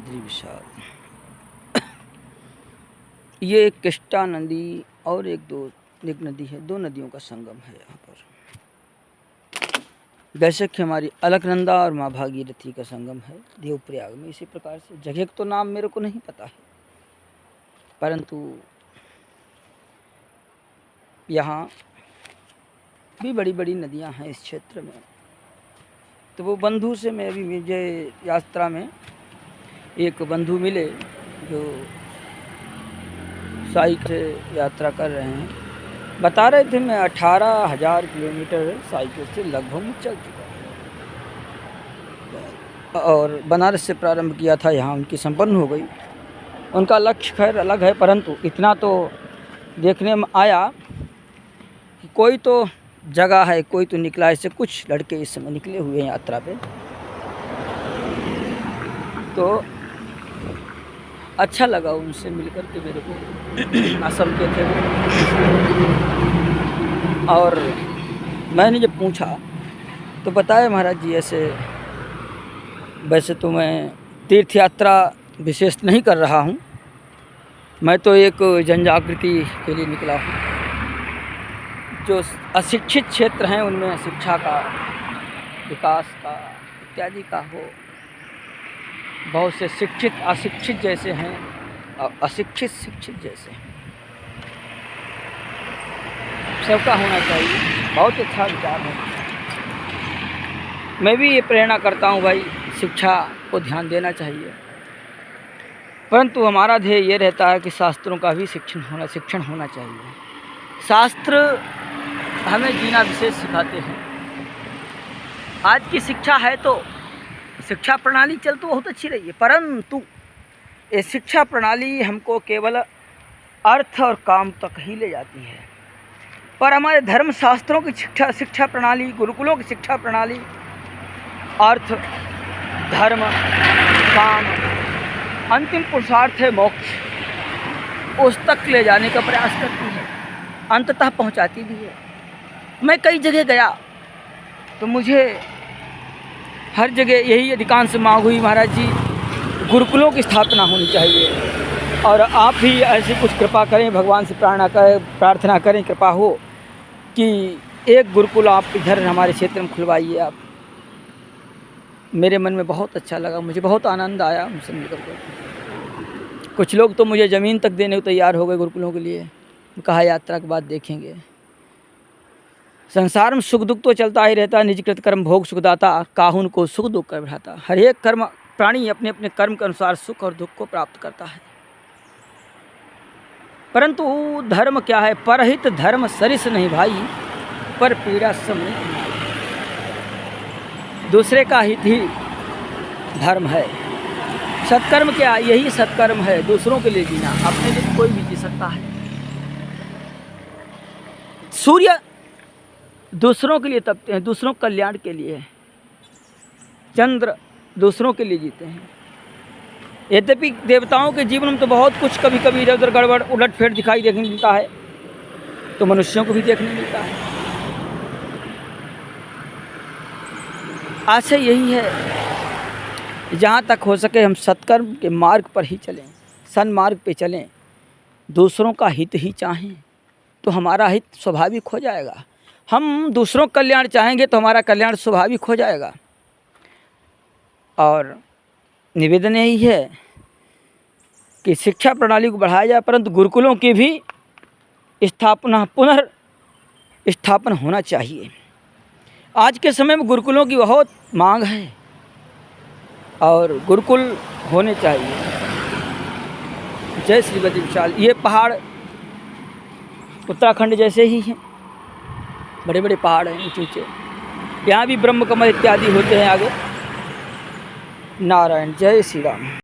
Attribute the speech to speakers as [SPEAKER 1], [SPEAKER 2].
[SPEAKER 1] बद्री विशाल। ये एक किष्टा नदी और एक नदी है, दो नदियों का संगम है यहाँ पर। जैसे कि हमारी अलकनंदा और माँ भागीरथी का संगम है देवप्रयाग में, इसी प्रकार से जगह तो नाम मेरे को नहीं पता है, परंतु यहाँ भी बड़ी बड़ी नदियाँ हैं इस क्षेत्र में। तो वो बंधु से मैं अभी मुझे यात्रा में एक बंधु मिले जो साइकिल से यात्रा कर रहे हैं, बता रहे थे मैं 18,000 किलोमीटर साइकिल से लगभग चल चुका और बनारस से प्रारंभ किया था, यहाँ उनकी संपन्न हो गई। उनका लक्ष्य खैर अलग है, परंतु इतना तो देखने में आया कि कोई तो जगह है, कोई तो निकला। ऐसे कुछ लड़के इस समय निकले हुए हैं यात्रा पे, तो अच्छा लगा उनसे मिलकर के मेरे को। असम के थे और मैंने जब पूछा तो बताया महाराज जी ऐसे, वैसे तो मैं तीर्थ यात्रा विशेष नहीं कर रहा हूँ, मैं तो एक जनजागृति के लिए निकला हूँ। जो अशिक्षित क्षेत्र हैं उनमें शिक्षा का, विकास का, इत्यादि का हो। बहुत से शिक्षित अशिक्षित जैसे हैं और अशिक्षित शिक्षित जैसे हैं, सबका होना चाहिए। बहुत अच्छा विचार है। मैं भी ये प्रेरणा करता हूँ भाई, शिक्षा को ध्यान देना चाहिए, परंतु हमारा ध्येय ये रहता है कि शास्त्रों का भी शिक्षण होना चाहिए। शास्त्र हमें जीना विशेष सिखाते हैं। आज की शिक्षा है तो शिक्षा प्रणाली चल तो बहुत अच्छी रही है, परंतु ये शिक्षा प्रणाली हमको केवल अर्थ और काम तक ही ले जाती है। पर हमारे धर्म शास्त्रों की शिक्षा प्रणाली, गुरुकुलों की शिक्षा प्रणाली अर्थ, धर्म, काम, अंतिम पुरुषार्थ है मोक्ष, उस तक ले जाने का प्रयास करती है, अंततः पहुंचाती भी है। मैं कई जगह गया तो मुझे हर जगह यही अधिकांश मांग हुई, महाराज जी गुरुकुलों की स्थापना होनी चाहिए और आप भी ऐसी कुछ कृपा करें, भगवान से प्रार्थना करें, कृपा हो कि एक गुरुकुल आप इधर हमारे क्षेत्र में खुलवाइए। आप, मेरे मन में बहुत अच्छा लगा, मुझे बहुत आनंद आया उनसे मिलकर के। कुछ लोग तो मुझे ज़मीन तक देने को तैयार हो गए गुरुकुलों के लिए। कहा यात्रा के बाद देखेंगे। संसार में सुख दुख तो चलता ही रहता है, निजकृत कर्म भोग सुखदाता, काहुन को सुख दुख कर बढ़ाता। हर एक कर्म प्राणी अपने अपने कर्म के अनुसार सुख और दुख को प्राप्त करता है, परंतु धर्म क्या है? परहित धर्म सरिस नहीं भाई, पर पीड़ा सम नहीं। दूसरे का हित ही धर्म है। सत्कर्म क्या? यही सत्कर्म है, दूसरों के लिए जीना। अपने लिए कोई भी जी सकता है। सूर्य दूसरों के लिए तपते हैं, दूसरों के कल्याण के लिए। चंद्र दूसरों के लिए जीते हैं। यद्यपि देवताओं के जीवन में तो बहुत कुछ कभी कभी इधर उधर गड़बड़ उलट फेर दिखाई देखने मिलता है, तो मनुष्यों को भी देखने मिलता है। आशा यही है जहाँ तक हो सके हम सत्कर्म के मार्ग पर ही चलें, सन्मार्ग पे चलें, दूसरों का हित ही चाहें तो हमारा हित स्वाभाविक हो जाएगा। हम दूसरों का कल्याण चाहेंगे तो हमारा कल्याण स्वाभाविक हो जाएगा। और निवेदन यही है कि शिक्षा प्रणाली को बढ़ाया जाए, परंतु गुरुकुलों की भी पुनर्स्थापन होना चाहिए। आज के समय में गुरुकुलों की बहुत मांग है और गुरुकुल होने चाहिए। जय श्री बद्री विशाल। ये पहाड़ उत्तराखंड जैसे ही हैं, बड़े बड़े पहाड़ हैं ऊँचे ऊँचे। यहाँ भी ब्रह्म कमल इत्यादि होते हैं आगे। नारायण। जय श्री राम।